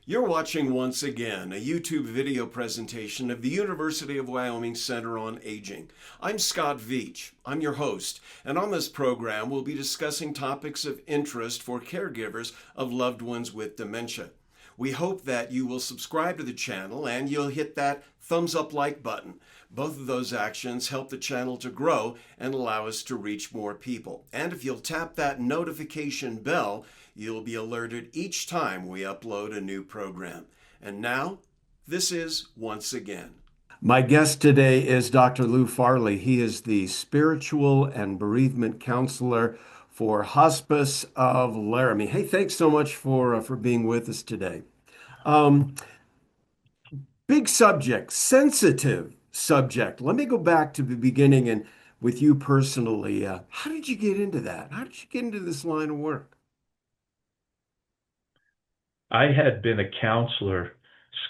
You're watching once again a YouTube video presentation of the University of Wyoming Center on Aging. I'm Scott Veach. I'm your host, and on this program we'll be discussing topics of interest for caregivers of loved ones with dementia. We hope that you will subscribe to the channel and you'll hit that thumbs up like button. Both of those actions help the channel to grow and allow us to reach more people. And if you'll tap that notification bell, you'll be alerted each time we upload a new program. And now, this is Once Again. My guest today is Dr. Lou Farley. He is the spiritual and bereavement counselor for Hospice of Laramie. Hey, thanks so much for being with us today. Um, Big subject, sensitive subject. Let me go back to the beginning and with you personally. How did you get into that? How did you get into this line of work? I had been a counselor,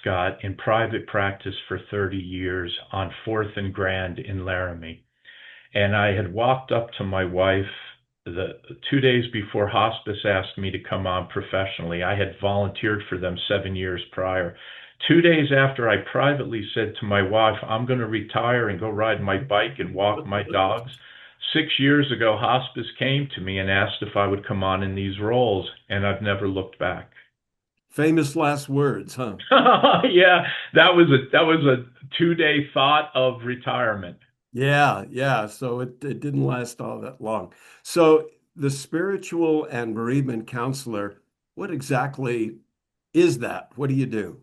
Scott, in private practice for 30 years on 4th and Grand in Laramie. And I had walked up to my wife the 2 days before hospice asked me to come on professionally. I had volunteered for them 7 years prior. 2 days after, I privately said to my wife, I'm going to retire and go ride my bike and walk my dogs. 6 years ago, hospice came to me and asked if I would come on in these roles, and I've never looked back. Famous last words, huh? Yeah, that was a 2 day thought of retirement. Yeah, yeah. So it didn't last all that long. So the spiritual and bereavement counselor, what exactly is that? What do you do?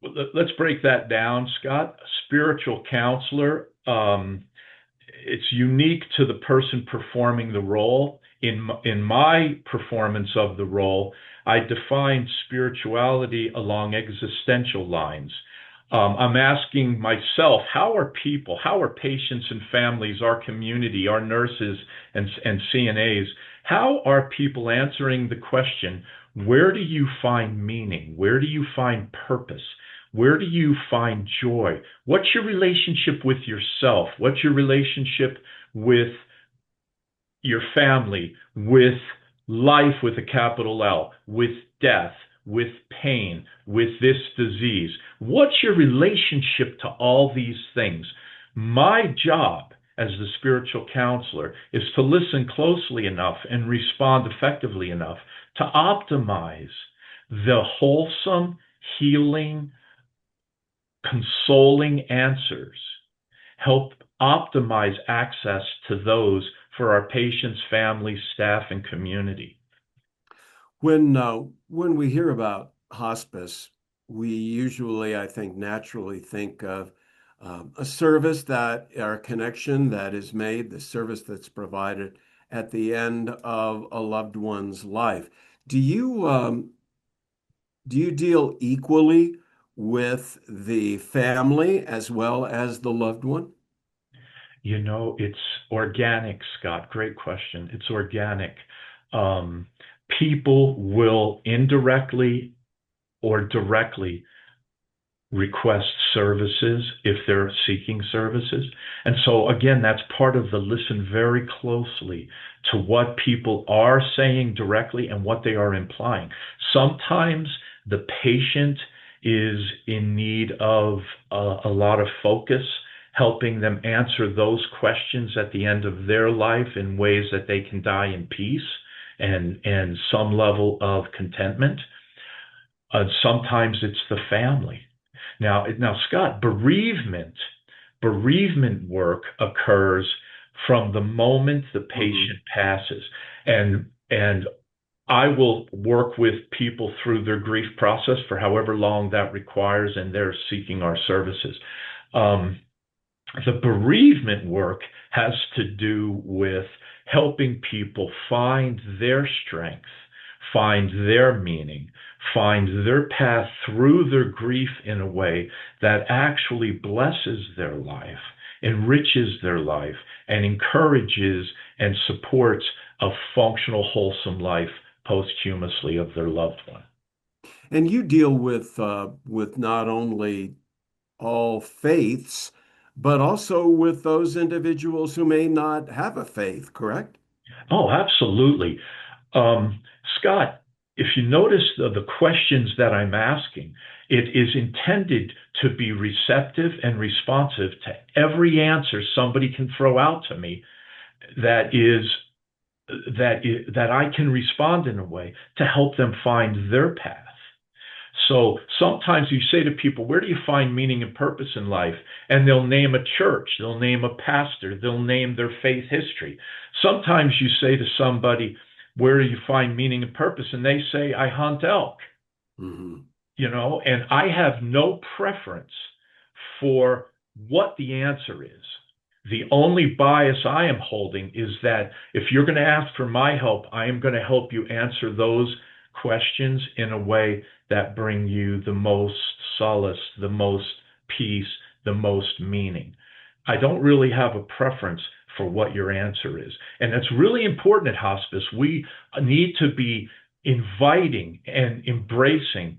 Let's break that down, Scott. Spiritual counselor, it's unique to the person performing the role. In my performance of the role, I define spirituality along existential lines. I'm asking myself, how are people, how are patients and families, our community, our nurses and CNAs, how are people answering the question, where do you find meaning? Where do you find purpose? Where do you find joy? What's your relationship with yourself? What's your relationship with your family, with life with a capital L, with death, with pain, with this disease? What's your relationship to all these things? My job as the spiritual counselor is to listen closely enough and respond effectively enough to optimize the wholesome, healing, consoling answers, help optimize access to those for our patients, families, staff, and community. When we hear about hospice, we usually, I think, naturally think of a service that, or a connection that is made, the service that's provided at the end of a loved one's life. Do you deal equally with the family as well as the loved one? You know, it's organic, Scott. Great question. It's organic. Um, People will indirectly or directly request services if they're seeking services. And so, again, that's part of the listen very closely to what people are saying directly and what they are implying. Sometimes the patient is in need of a lot of focus, helping them answer those questions at the end of their life in ways that they can die in peace and some level of contentment. Sometimes it's the family. Now, Scott, bereavement work occurs from the moment the Mhm. patient passes, and I will work with people through their grief process for however long that requires, and they're seeking our services. Um, the bereavement work has to do with helping people find their strength, find their meaning, find their path through their grief in a way that actually blesses their life, enriches their life, and encourages and supports a functional, wholesome life posthumously of their loved one. And you deal with not only all faiths, but also with those individuals who may not have a faith, correct? Oh, absolutely. Um, Scott, if you notice the questions that I'm asking, it is intended to be receptive and responsive to every answer somebody can throw out to me that I can respond in a way to help them find their path. So sometimes you say to people, where do you find meaning and purpose in life? And they'll name a church, they'll name a pastor, they'll name their faith history. Sometimes you say to somebody, where do you find meaning and purpose? And they say, I hunt elk. Mm-hmm. And I have no preference for what the answer is. The only bias I am holding is that if you're going to ask for my help, I am going to help you answer those questions in a way that bring you the most solace, the most peace, the most meaning. I don't really have a preference for what your answer is. And that's really important at hospice. We need to be inviting and embracing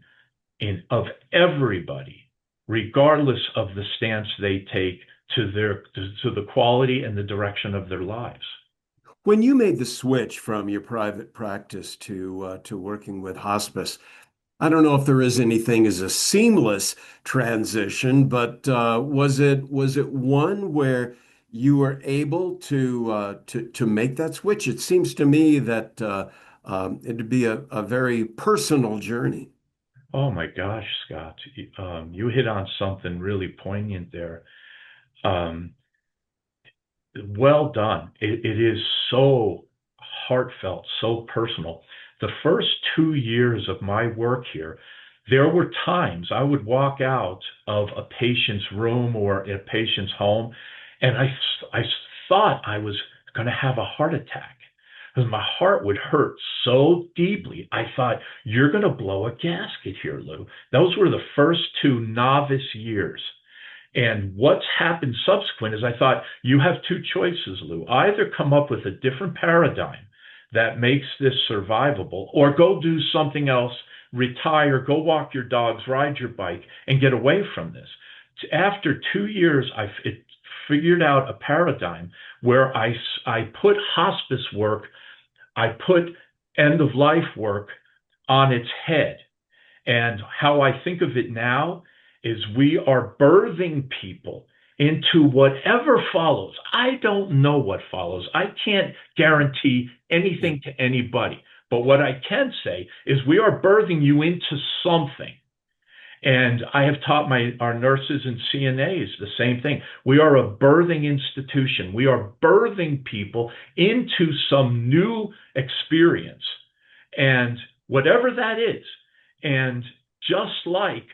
of everybody, regardless of the stance they take to the quality and the direction of their lives. When you made the switch from your private practice to working with hospice, I don't know if there is anything as a seamless transition, but was it one where you were able to make that switch? It seems to me that it'd be a very personal journey. Oh my gosh, Scott, you hit on something really poignant there. Well done. It is so heartfelt, so personal. The first 2 years of my work here, there were times I would walk out of a patient's room or a patient's home, and I thought I was going to have a heart attack because my heart would hurt so deeply. I thought, you're going to blow a gasket here, Lou. Those were the first 2 novice years. And what's happened subsequent is I thought, you have 2 choices, Lou. Either come up with a different paradigm that makes this survivable, or go do something else, retire, go walk your dogs, ride your bike, and get away from this. After 2 years, I figured out a paradigm where I put hospice work, I put end-of-life work on its head. And how I think of it now is we are birthing people into whatever follows. I don't know what follows. I can't guarantee anything to anybody. But what I can say is we are birthing you into something. And I have taught our nurses and CNAs the same thing. We are a birthing institution. We are birthing people into some new experience, and whatever that is. And just like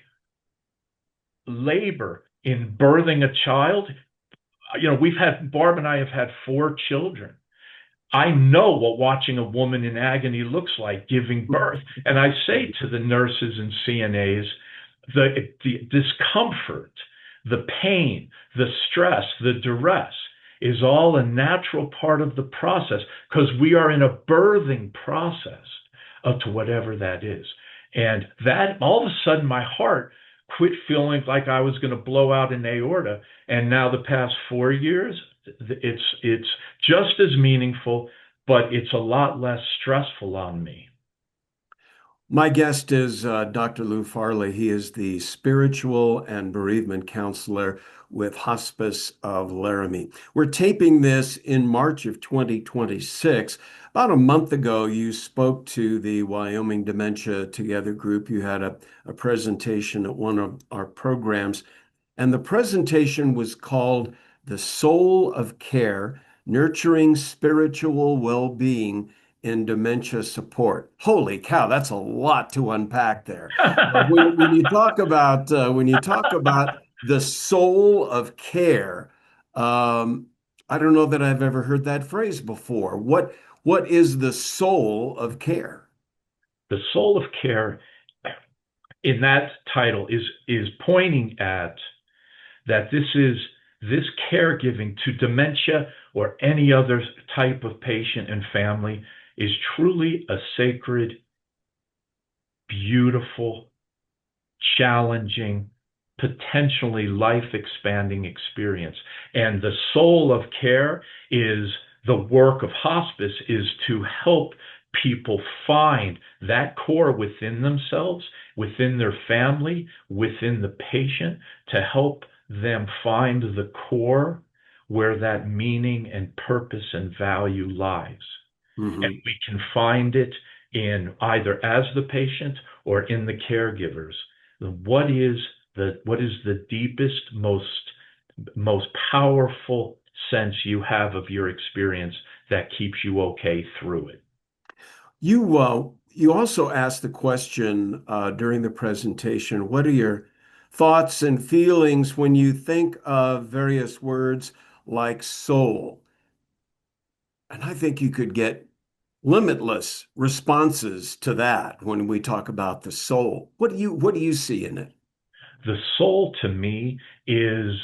labor in birthing a child, Barb and I have had 4 children. I know what watching a woman in agony looks like giving birth. And I say to the nurses and CNAs, the discomfort, the pain, the stress, the duress is all a natural part of the process, because we are in a birthing process to whatever that is. And that, all of a sudden, my heart quit feeling like I was going to blow out an aorta. And now the past 4 years, it's just as meaningful, but it's a lot less stressful on me. My guest is Dr. Lou Farley. He is the spiritual and bereavement counselor with Hospice of Laramie. We're taping this in March of 2026. About a month ago, you spoke to the Wyoming Dementia Together group. You had a presentation at one of our programs, and the presentation was called The Soul of Care, Nurturing Spiritual Well-Being in Dementia Support. Holy cow, that's a lot to unpack there. When you talk about the soul of care, I don't know that I've ever heard that phrase before. What is the soul of care? The soul of care in that title is pointing at that this caregiving to dementia or any other type of patient and family is truly a sacred, beautiful, challenging, potentially life-expanding experience. And the soul of care is the work of hospice, is to help people find that core within themselves, within their family, within the patient, to help them find the core where that meaning and purpose and value lies. And we can find it in either as the patient or in the caregivers. What is the deepest, most powerful sense you have of your experience that keeps you okay through it? You also asked the question during the presentation, what are your thoughts and feelings when you think of various words like soul? And I think you could get limitless responses to that when we talk about the soul. What do you see in it? The soul to me is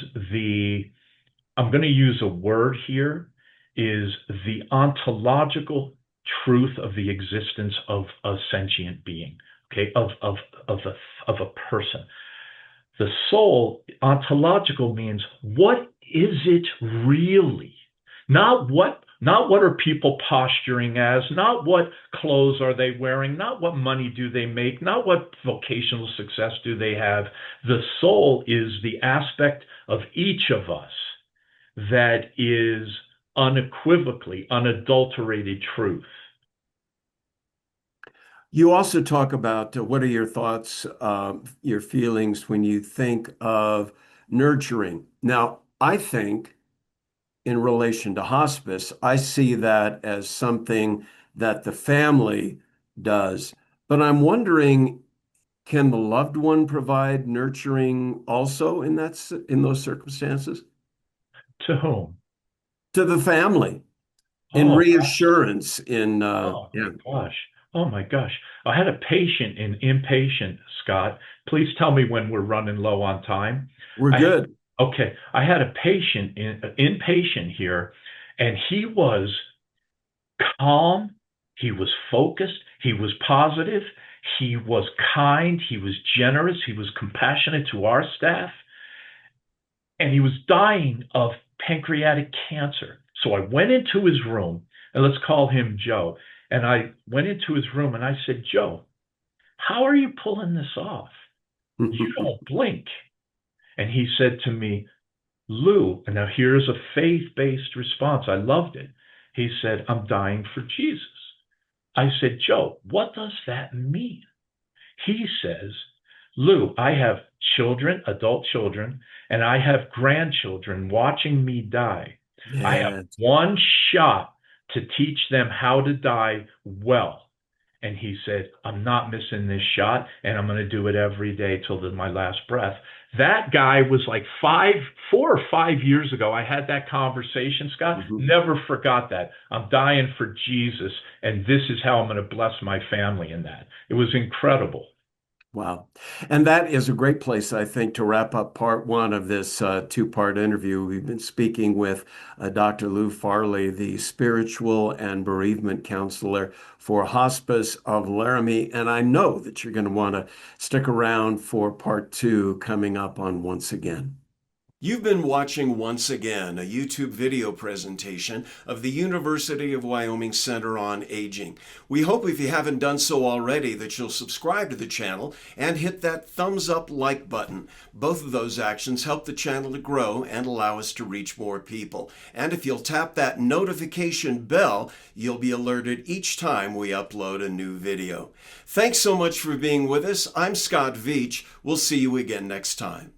I'm going to use a word here, is the ontological truth of the existence of a sentient being, okay, of a person. The soul, ontological, means what is it really? Not what are people posturing as, not what clothes are they wearing, not what money do they make, not what vocational success do they have. The soul is the aspect of each of us that is unequivocally, unadulterated truth. You also talk about what are your thoughts, your feelings when you think of nurturing. Now, I think in relation to hospice, I see that as something that the family does. But I'm wondering, can the loved one provide nurturing also in those circumstances? To whom? To the family, in Oh, reassurance, oh yeah, my gosh. Oh my gosh. I had a patient in inpatient, Scott. Please tell me when we're running low on time. we're I good. Okay, I had a patient inpatient here, and he was calm, he was focused, he was positive, he was kind, he was generous, he was compassionate to our staff, and he was dying of pancreatic cancer. So I went into his room, and let's call him Joe. And I went into his room and I said, Joe, how are you pulling this off? You don't blink. And he said to me, Lou, and now here's a faith-based response. I loved it. He said, I'm dying for Jesus. I said, Joe, what does that mean? He says, Lou, I have children, adult children, and I have grandchildren watching me die. I have Yeah. one shot to teach them how to die well. And he said, I'm not missing this shot, and I'm going to do it every day till my last breath. That guy was like 4 or 5 years ago. I had that conversation, Scott. Never forgot that. I'm dying for Jesus, and this is how I'm going to bless my family in that. It was incredible. Wow. And that is a great place, I think, to wrap up part one of this two-part interview. We've been speaking with Dr. Lou Farley, the spiritual and bereavement counselor for Hospice of Laramie. And I know that you're going to want to stick around for part two coming up on Once Again. You've been watching Once Again, a YouTube video presentation of the University of Wyoming Center on Aging. We hope, if you haven't done so already, that you'll subscribe to the channel and hit that thumbs up like button. Both of those actions help the channel to grow and allow us to reach more people. And if you'll tap that notification bell, you'll be alerted each time we upload a new video. Thanks so much for being with us. I'm Scott Veach. We'll see you again next time.